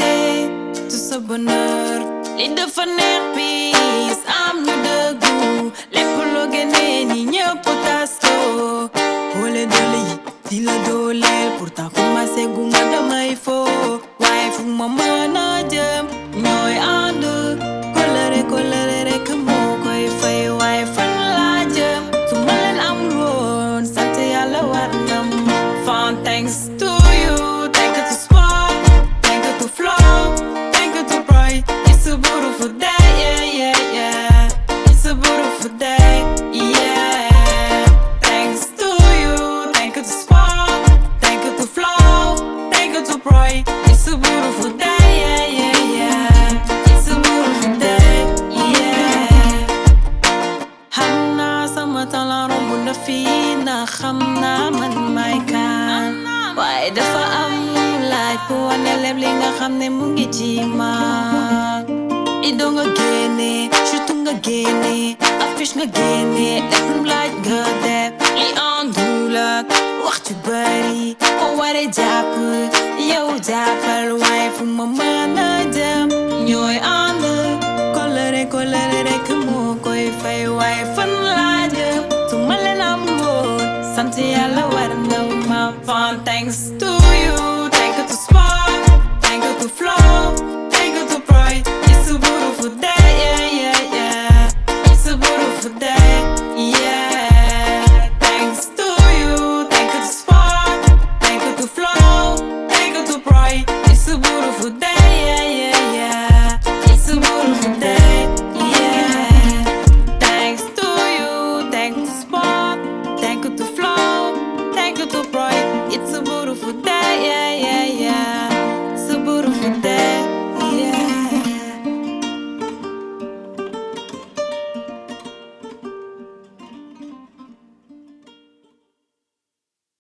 fierté, tout ce bonheur. Les deux fanères bis, am ñu dëggu. Lépp loo génnee ni ñëpp tasto. Xoole doole yi di la dooleel, pourtant commencé gu ma damay fo. Waaye fu ma mën a jëm ñooy ànd. Kolere rek moo koy fay, waaye fan laa jëm su ma leen amul woon sant Yàlla war na ma. Fan thanks to you, thank you to sport, thank you to flow, thank you to pride. It's a beautiful day, yeah, yeah, yeah. It's a beautiful day, yeah. Thanks to you, thank you to sport, thank you to flow, thank you to pride. It's a beautiful day, yeah, yeah, yeah. It's a beautiful day, yeah. Xam naa sama talent romb na fii na xam naa man may kan, waaye dafa am laaj bu wane lépp li nga xam ne mu ngi ci man. Ido nga génne, chutu nga génne, affiche nga génne, lépp lu laaj nga def. Li àndul ak wax ju bari, ko waree jàpp yow jàppal, waaye fu ma mën a jëm ñooy ànd. Kolere rek moo koy fay, waaye fan laa jëm su ma leen amul woon sant Yàlla war na ma. Fan thanks to you, thank you to sport, thank you to flow, thank you to pride. It's a beautiful day, yeah, yeah, yeah. It's a beautiful day, yeah. Thanks to you, thank you to sport, thank you to flow, thank you to pride. It's a beautiful day, yeah, yeah, yeah. It's a beautiful day, yeah. Thanks to you, thank you to sport, thank you to flow, thank you to pride. It's a beautiful day, yeah.